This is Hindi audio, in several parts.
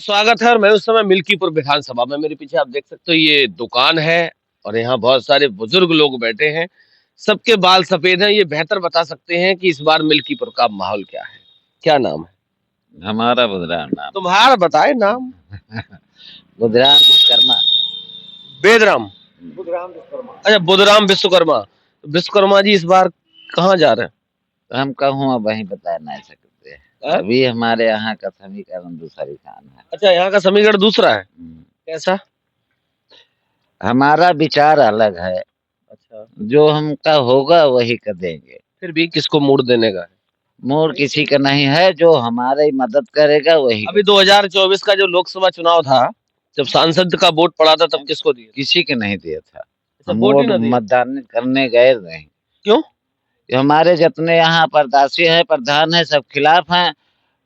स्वागत है और मैं उस समय मिल्कीपुर विधानसभा में। मेरे पीछे आप देख सकते हो ये दुकान है और यहाँ बहुत सारे बुजुर्ग लोग बैठे हैं। सबके बाल सफेद हैं। ये बेहतर बता सकते हैं कि इस बार मिल्कीपुर का माहौल क्या है। क्या नाम है हमारा बुधराम नाम तुम्हारा? बताए नाम। बुधराम विश्वकर्मा। बेदराम। अच्छा, बुधराम विश्वकर्मा। विश्वकर्मा जी इस बार कहाँ जा रहे तो हम कहूँ अब वही बता नहीं सकते। हैं? अभी हमारे यहाँ का समीकरण दूसरा खान है। अच्छा, यहाँ का समीकरण दूसरा है। कैसा? हमारा विचार अलग है। अच्छा, जो हमका होगा वही कर देंगे। फिर भी किसको मूड देने का है? मोर किसी का नहीं है, जो हमारी मदद करेगा वही अभी 2024 का जो लोकसभा चुनाव था, जब सांसद का वोट पड़ा था तब किसको दिया? किसी के नहीं दिया था। अच्छा, हम वोट ही वोट ना दिया। मतदान करने गए नहीं। क्यों? ये हमारे जितने यहाँ प्रत्याशी है, प्रधान है, सब खिलाफ हैं।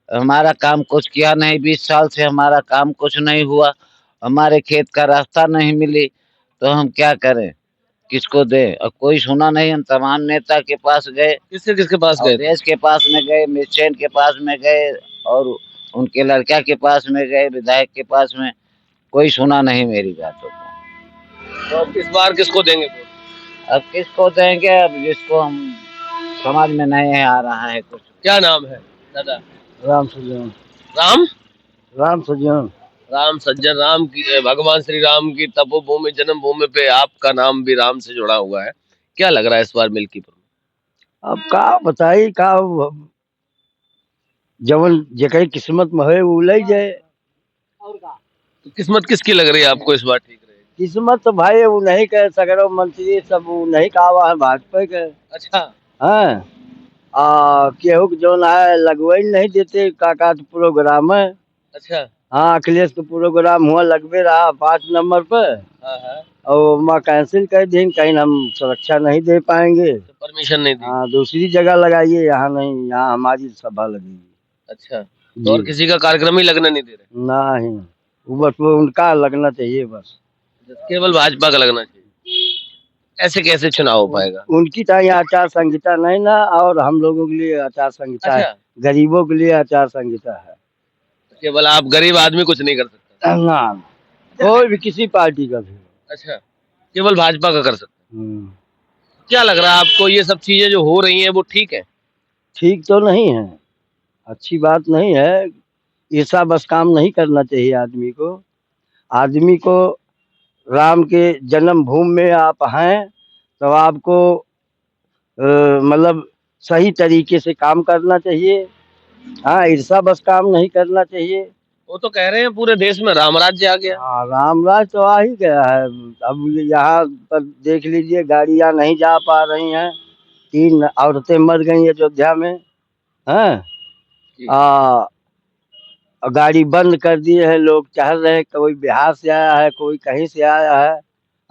हमारा काम कुछ किया नहीं, 20 साल से हमारा काम कुछ नहीं हुआ। हमारे खेत का रास्ता नहीं मिली, तो हम क्या करें, किसको दें? और कोई सुना नहीं। हम तमाम नेता के पास गए, किसके किसके पास गए थे? अवधेश के पास में गए, मिर्चेन के पास में गए, और उनके लड़का के पास में गए, विधायक के पास में। कोई सुना नहीं मेरी बातों को। तो अब इस बार किसको देंगे वोट? अब किसको देंगे? अब जिसको हम समझ में नहीं आ रहा है कुछ। क्या नाम है दादा? राम सज्जन। राम। राम सज्जन। राम सज्जन। राम की भगवान श्री राम की तपोभूमि जन्म भूमि पे आपका नाम भी राम से जुड़ा हुआ है। क्या लग रहा है इस बार मिल्कीपुर में? अब का बताई का जवन जेकरी किस्मत में है वो ले जाए। तो किस्मत किसकी लग रही है आपको इस बार ठीक रहेगी? किस्मत तो भाई वो नहीं कह सगरो मंत्री सब वो नहीं कहा है भाजपा के। अच्छा। हाँ केहू के जौन है लगवे नहीं देते काका तो प्रोग्राम है। अच्छा। हाँ अखिलेश का प्रोग्राम हुआ लगवे रहा 5 नंबर पे। हाँ हाँ। और मैं कैंसिल कर दी, कहीं हम सुरक्षा नहीं दे पाएंगे। तो परमिशन नहीं दी? हाँ दूसरी जगह लगाइए, यहाँ नहीं, यहाँ हमारी सभा लगेगी। अच्छा, तो और किसी का कार्यक्रम ही लगना नहीं दे रहे? नहीं, वो बस वो उनका लगना चाहिए बस। केवल भाजपा का लगना चाहिए। ऐसे कैसे चुनाव हो पाएगा? उनकी तरह आचार संहिता नहीं ना, और हम लोगों के लिए आचार संहिता है। अच्छा, गरीबों के लिए आचार संहिता है। केवल आप गरीब आदमी कुछ नहीं कर सकता? ना कोई भी किसी पार्टी का भी। अच्छा, केवल भाजपा का कर सकते हैं। क्या लग रहा है आपको ये सब चीजें जो हो रही हैं वो ठीक है? ठीक तो नहीं है, अच्छी बात नहीं है। ऐसा बस काम नहीं करना चाहिए आदमी को। आदमी को राम के जन्मभूमि में आप हैं तो आपको मतलब सही तरीके से काम करना चाहिए। हाँ ऐसा बस काम नहीं करना चाहिए। वो तो कह रहे हैं पूरे देश में राम राज्य आ गया। हाँ रामराज तो आ ही गया है। अब यहाँ पर देख लीजिए गाड़ियाँ नहीं जा पा रही हैं। 3 औरतें मर गई अयोध्या में। हैं गाड़ी बंद कर दिए हैं, लोग टहल रहे हैं, कोई बिहार से आया है, कोई कहीं से आया है।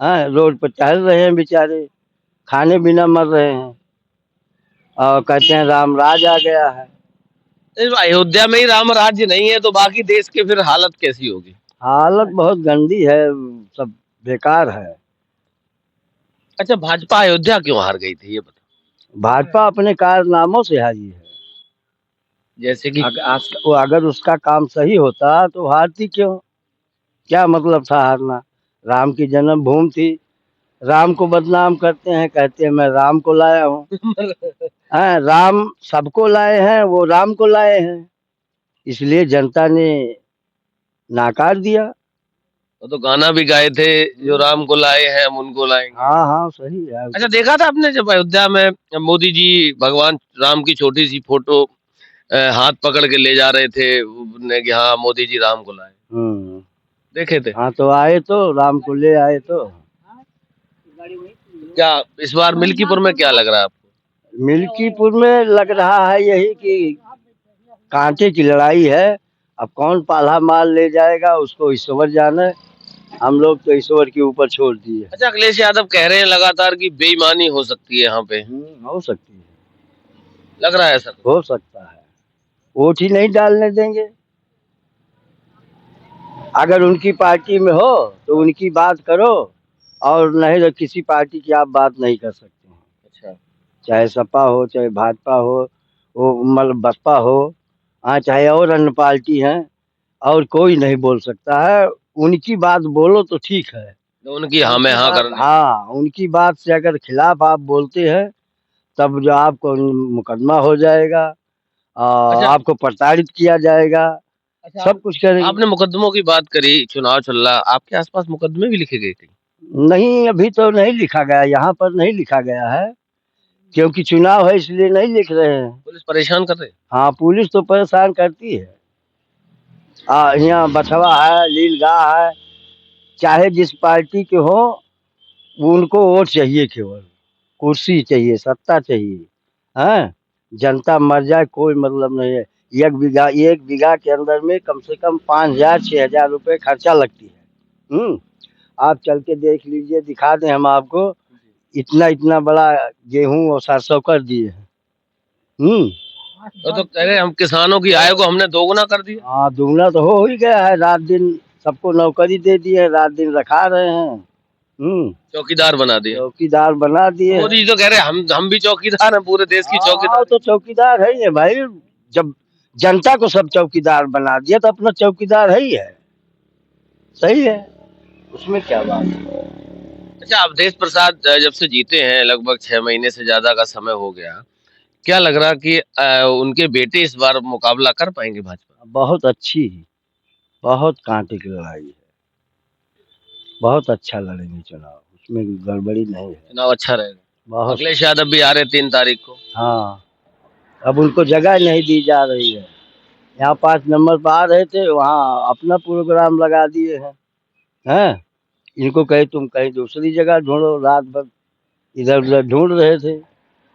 हाँ रोड पर टहल रहे हैं बेचारे, खाने बिना मर रहे हैं और कहते हैं रामराज आ गया है। इस अयोध्या में ही राम राज्य नहीं है तो बाकी देश की फिर हालत कैसी होगी? हालत बहुत गंदी है, सब बेकार है। अच्छा, भाजपा अयोध्या क्यों हार गई थी ये बताओ? भाजपा अपने कारनामों से हारी है। जैसे कि अगर उसका काम सही होता तो हारती क्यों? क्या मतलब था हारना? राम की जन्मभूमि थी। राम को बदनाम करते हैं, कहते हैं मैं राम को लाया हूँ। हाँ राम सबको लाए हैं, वो राम को लाए हैं, इसलिए जनता ने नाकार दिया। वो तो गाना भी गाए थे, जो राम को लाए हैं हम उनको लाएंगे। हाँ हाँ सही है। अच्छा, देखा था आपने जब अयोध्या में मोदी जी भगवान राम की छोटी सी फोटो हाथ पकड़ के ले जा रहे थे, ने कि हाँ मोदी जी राम को लाए? देखे थे? हाँ तो आए तो राम को ले आए तो। क्या इस बार मिल्कीपुर में क्या लग रहा है आपको? मिल्कीपुर में लग रहा है यही कि कांटे की लड़ाई है। अब कौन पाला माल ले जाएगा उसको ईश्वर जाने। हम लोग तो ईश्वर के ऊपर छोड़ दिए। अच्छा, अखिलेश यादव कह रहे हैं लगातार कि बेईमानी हो सकती है यहाँ पे। हो सकती है, लग रहा है ऐसा? हो सकता है। वोट ही नहीं डालने देंगे। अगर उनकी पार्टी में हो तो उनकी बात करो, और नहीं तो किसी पार्टी की आप बात नहीं कर सकते हैं। अच्छा। चाहे सपा हो, चाहे भाजपा हो, वो मतलब बसपा हो, हाँ चाहे और अन्य पार्टी हैं, और कोई नहीं बोल सकता है। उनकी बात बोलो तो ठीक है। तो उनकी हाँ में हाँ करने। हाँ, उनकी बात से अगर खिलाफ आप बोलते हैं तब जो आपको मुकदमा हो जाएगा, अच्छा आपको प्रताड़ित किया जाएगा, अच्छा सब कुछ करेंगे। आपने मुकदमों की बात करी, चुनाव चल रहा, आपके आसपास मुकदमे भी लिखे गए थे? नहीं, अभी तो नहीं लिखा गया, यहाँ पर नहीं लिखा गया है, क्योंकि चुनाव है इसलिए नहीं लिख रहे हैं। पुलिस परेशान कर रही? हाँ, पुलिस तो परेशान करती है। यहाँ बछवा है, नीलगाय है, चाहे जिस पार्टी के हो, उनको वोट चाहिए केवल, कुर्सी चाहिए, सत्ता चाहिए, हैं? जनता मर जाए कोई मतलब नहीं है। एक बीघा के अंदर में कम से कम 5,000 6,000 रुपए खर्चा लगती है। आप चल के देख लीजिए, दिखा दें हम आपको, इतना इतना बड़ा गेहूं और सरसों कर दिए हैं। तो कह रहे हम किसानों की आय को हमने दोगुना कर दिया। हाँ, दुगना तो हो ही गया है, रात दिन सबको नौकरी दे दी है, रात दिन रखा रहे हैं। चौकीदार बना दिए। चौकीदार बना दिए। मोदी जी तो कह रहे हम भी चौकीदार हैं, पूरे देश की चौकीदार। तो चौकीदार है ही है भाई। जब जनता को सब चौकीदार बना दिया तो अपना चौकीदार है ही है। सही है, उसमें क्या बात है। अच्छा अवधेश प्रसाद जब से जीते हैं लगभग 6 महीने से ज्यादा का समय हो गया, क्या लग रहा कि उनके बेटे इस बार मुकाबला कर पाएंगे भाजपा? बहुत अच्छी, बहुत कांटे की लड़ाई है, बहुत अच्छा लड़ेंगे चुनाव, उसमें गड़बड़ी नहीं है। चुनाव अच्छा रहेगा। बहुत। अखिलेश यादव भी आ रहे 3 तारीख को। हाँ, अब उनको जगह नहीं दी जा रही है। यहाँ 5 नंबर पर आ रहे थे, वहाँ अपना प्रोग्राम लगा दिए हैं। इनको कहे तुम कहीं दूसरी जगह ढूंढो, रात भर इधर उधर ढूंढ रहे थे।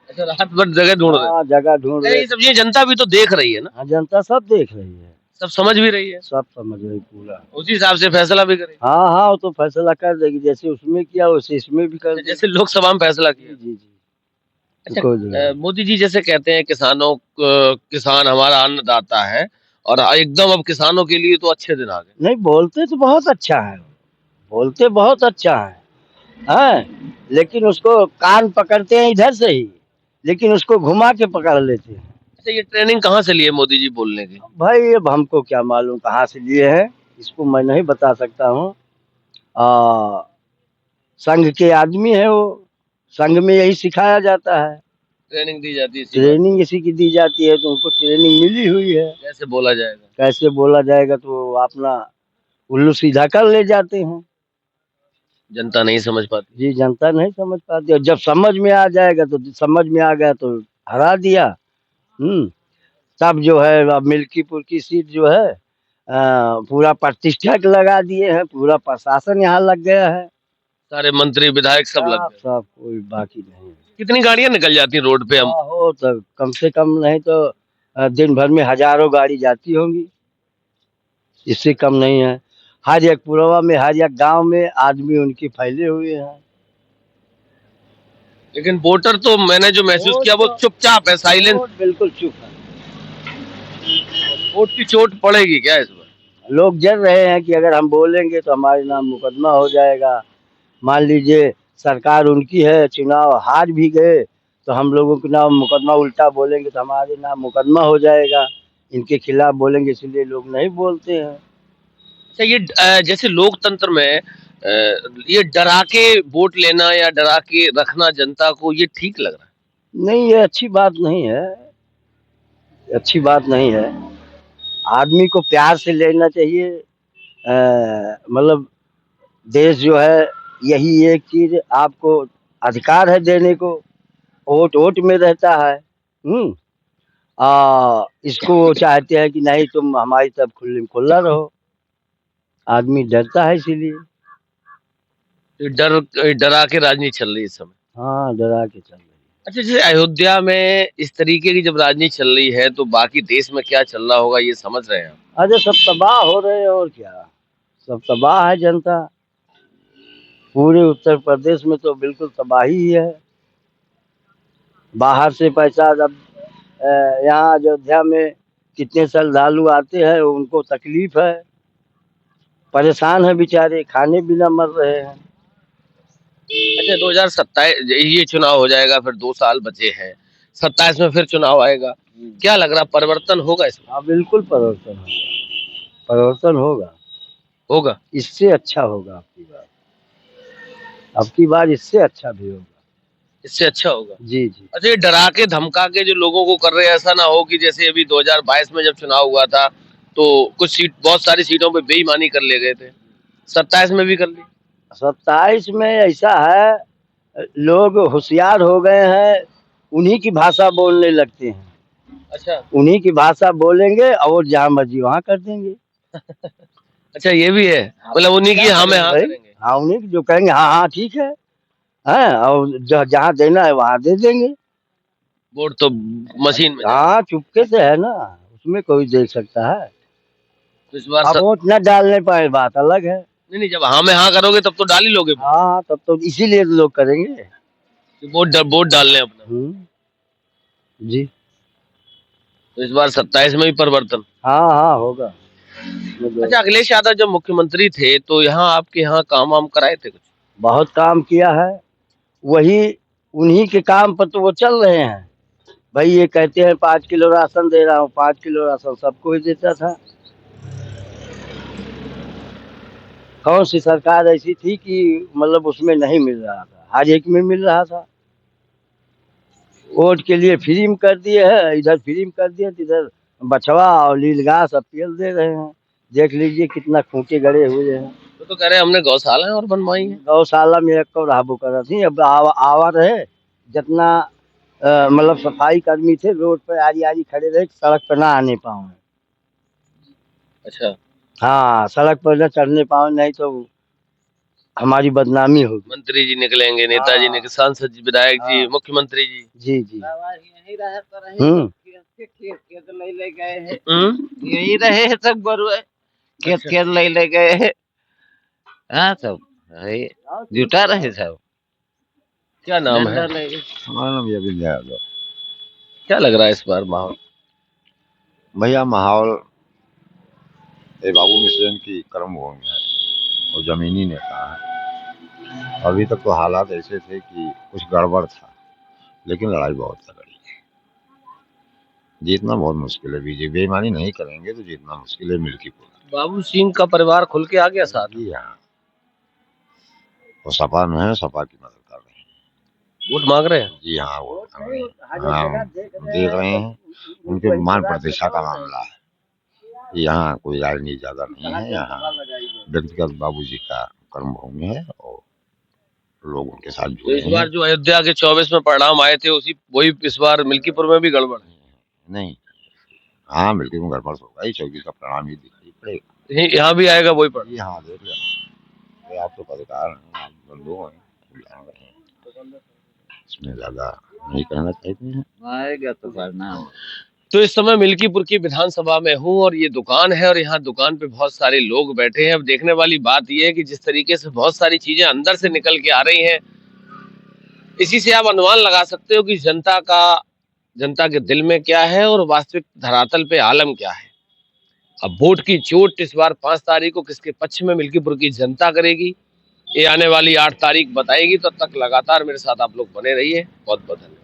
अच्छा रात भर जगह ढूंढ रहे? हाँ, जगह ढूंढ अरे रहे। ये सब चीजें जनता भी तो देख रही है ना। हाँ, जनता सब देख रही है, सब समझ भी रही है, सब समझ रही पूरा। उसी हिसाब से फैसला भी करेगी। हाँ हाँ, वो तो फैसला कर देगी, जैसे उसमें किया वैसे इसमें भी कर देगी। जैसे लोकसभा में फैसला किया। जी जी। अच्छा कोई नहीं। मोदी जी जैसे कहते हैं किसान हमारा अन्नदाता है, और एकदम अब किसानों के लिए तो अच्छे दिन आ गए। नहीं, बोलते तो बहुत अच्छा है, बोलते बहुत अच्छा है, लेकिन उसको कान पकड़ते हैं इधर से ही, लेकिन उसको घुमा के पकड़ लेते हैं। अच्छा ये ट्रेनिंग कहाँ से लिए मोदी जी बोलने की? भाई अब हमको क्या मालूम कहाँ से लिए हैं, इसको मैं नहीं बता सकता हूँ। संघ के आदमी है वो, संघ में यही सिखाया जाता है, ट्रेनिंग दी जाती है इसी बात ट्रेनिंग इसी की दी जाती है, तो उनको ट्रेनिंग मिली हुई है। की। कैसे बोला जाएगा? कैसे बोला जाएगा तो वो अपना उल्लू सीधा कर ले जाते हैं। जनता नहीं समझ पाती। जी, जनता नहीं समझ पाती, और जब समझ में आ जाएगा तो समझ में आ गया तो हरा दिया। तब जो है अब मिल्कीपुर की सीट जो है पूरा प्रतिष्ठा लगा दिए हैं, पूरा प्रशासन यहाँ लग गया है, सारे मंत्री विधायक सब लग गए। सब कोई बाकी नहीं है। कितनी गाड़ियां निकल जाती हैं रोड पे? हम हो तो कम से कम नहीं तो दिन भर में हजारों गाड़ी जाती होंगी, इससे कम नहीं है। हर एक पुरवा में, हर एक गांव में आदमी उनके फैले हुए हैं। लेकिन वोटर तो मैंने जो महसूस किया वो चुपचाप है, साइलेंस। वोट बिल्कुल चुप है। वोट की चोट पड़ेगी क्या इस बार? लोग डर रहे हैं कि अगर हम बोलेंगे तो हमारे नाम मुकदमा हो जाएगा। मान लीजिए सरकार उनकी है, चुनाव हार भी गए तो हम लोगों के नाम मुकदमा उल्टा बोलेंगे तो हमारे नाम मुकदमा हो जाएगा, इनके खिलाफ बोलेंगे, इसलिए लोग नहीं बोलते हैं। अच्छा ये जैसे लोकतंत्र में ये डरा के वोट लेना या डरा के रखना जनता को, ये ठीक लग रहा है? नहीं, ये अच्छी बात नहीं है, अच्छी बात नहीं है। आदमी को प्यार से लेना चाहिए। मतलब देश जो है, यही एक चीज आपको अधिकार है देने को, वोट वोट में रहता है। इसको वो चाहते हैं कि नहीं तुम हमारी तरफ खुल्ले खुल्ला रहो, आदमी डरता है इसीलिए। ये डरा के राजनीति चल रही है इस समय। हाँ, डरा के चल रही है। अच्छा जैसे अयोध्या में इस तरीके की जब राजनीति चल रही है तो बाकी देश में क्या चल रहा होगा ये समझ रहे हैं आप? अरे सब तबाह हो रहे हैं, और क्या, सब तबाह है जनता। पूरे उत्तर प्रदेश में तो बिल्कुल तबाही ही है। बाहर से पैसा जब यहाँ अयोध्या में कितने श्रद्धालु आते हैं, उनको तकलीफ है, परेशान है बेचारे, खाने बिना मर रहे हैं। अच्छा 2027 ये चुनाव हो जाएगा, फिर 2 साल बचे हैं, 27 में फिर चुनाव आएगा, क्या लग रहा परिवर्तन होगा इसमें? हाँ, बिल्कुल परिवर्तन होगा। परिवर्तन होगा, होगा? इससे अच्छा होगा अब की बार इससे अच्छा भी होगा। इससे अच्छा होगा। जी, जी। अच्छा, ये डरा के धमका के जो लोगों को कर रहे हैं, ऐसा ना हो कि जैसे अभी 2022 में जब चुनाव हुआ था तो बहुत सारी सीटों पे बेईमानी कर ले गए थे, 27 में भी कर ली। 27 में ऐसा है, लोग होशियार हो गए हैं, उन्हीं की भाषा बोलने लगते हैं। अच्छा। उन्हीं की भाषा बोलेंगे और जहाँ मर्जी वहाँ कर देंगे। अच्छा, ये भी है, मतलब उन्हीं की हाँ में हाँ भाई, करेंगे। हाँ, उन्हीं की जो कहेंगे हाँ, हाँ, ठीक है। हैं, और जहाँ देना है वहाँ दे देंगे। वोट तो मशीन में जाएगा। हाँ, चुपके से है ना, उसमें कोई देख सकता है। तो इस बार अब वोट न डालने पाए बात अलग है। नहीं नहीं, जब हाँ में हाँ करोगे तब तो डाल ही लोगे वोट। हाँ, तब तो इसीलिए तो लोग करेंगे। कि वोट डालने अपना। जी। तो इस बार 27 में भी परिवर्तन। हाँ, हाँ, होगा। अच्छा, अखिलेश यादव जब मुख्यमंत्री थे तो यहाँ आपके यहाँ काम वाम कराए थे कुछ? बहुत काम किया है, वही उन्हीं के काम पर तो वो चल रहे हैं। भाई ये कहते हैं 5 किलो राशन दे रहा हूँ, 5 किलो राशन सबको ही देता था। कौन सी सरकार ऐसी थी कि मतलब उसमें नहीं मिल रहा था, हर एक में मिल रहा था। वोट के लिए फ्री में कर दिए है, इधर फ्री में कर दिए तो इधर बछवा और नीलगाय सब तेल दे रहे हैं। देख लीजिए कितना खूंटे गड़े हुए हैं। तो कह रहे हैं हमने गौशालाएं और बनवाई हैं। गौशाला में एक को रहबो कर थी, अब आवा रहे जितना मतलब सफाई कर्मी थे रोड पे आरी आरी खड़े रहे, सड़क पर ना आने पाओ। अच्छा। हाँ, सड़क पर न चढ़ने पाओ, नहीं तो हमारी बदनामी होगी। मंत्री जी निकलेंगे, नेताजी हाँ, निकले, सांसद जी, विधायक जी, हाँ, मुख्यमंत्री जी। जी, जी। यही रहे तो रहे, हम्म। खेत ले गए हैं, हम्म। यही रहे हैं सब बरुए, अच्छा। खेत ले गए हैं। हाँ, सब यही जुटा रहे सब। क्या नाम है? डंडा ले गए। हमारा नाम यबिन यादव। क्या लग रहा है इस बार माहौल? भैया माहौल ये बाबू मिश्रण की कर्म भूमि है और जमीनी नेता है। अभी तक तो हालात ऐसे थे कि कुछ गड़बड़ था, लेकिन लड़ाई बहुत तगड़ी है। जीतना बहुत मुश्किल है, बीजेपी बेईमानी नहीं करेंगे तो जीतना मुश्किल है मिल्कीपुर। बाबू सिंह का परिवार खुल के आ गया साथ। जी हाँ, वो सपा में है, सपा की मदद कर रहे हैं। वोट मांग रहे हैं। जी हाँ, वो हाँ, देख रहे हैं। उनके मान प्रतिष्ठा का मामला है, यहाँ कोई राजनीति ज्यादा नहीं है। यहाँ व्यक्तिगत बाबूजी का कर्मभूमि है और लोग उनके साथ तो जुड़े इस बार हैं। जो अयोध्या के 24 में परिणाम आए थे उसी वही इस बार मिल्कीपुर में भी गड़बड़ है। नहीं, हाँ मिल्कीपुर में गड़बड़ होगा ही, चौकी का परिणाम ही दिखाई पड़ेगा। यहाँ भी आएगा वही परिणाम। जी हाँ, देख लेना। ये आप तो पत्रकार हैं, आप बंधु हैं, जान रहे हैं, इसमें ज्यादा नहीं कहना चाहते हैं। आएगा तो परिणाम। तो इस समय मिल्कीपुर की विधानसभा में हूँ और ये दुकान है और यहाँ दुकान पे बहुत सारे लोग बैठे हैं। अब देखने वाली बात ये है कि जिस तरीके से बहुत सारी चीजें अंदर से निकल के आ रही हैं, इसी से आप अनुमान लगा सकते हो कि जनता के दिल में क्या है और वास्तविक धरातल पे आलम क्या है। अब वोट की चोट इस बार 5 तारीख को किसके पक्ष में मिल्कीपुर की जनता करेगी, ये आने वाली 8 तारीख बताएगी। तब तक लगातार मेरे साथ आप लोग बने रहिए। बहुत बहुत धन्यवाद।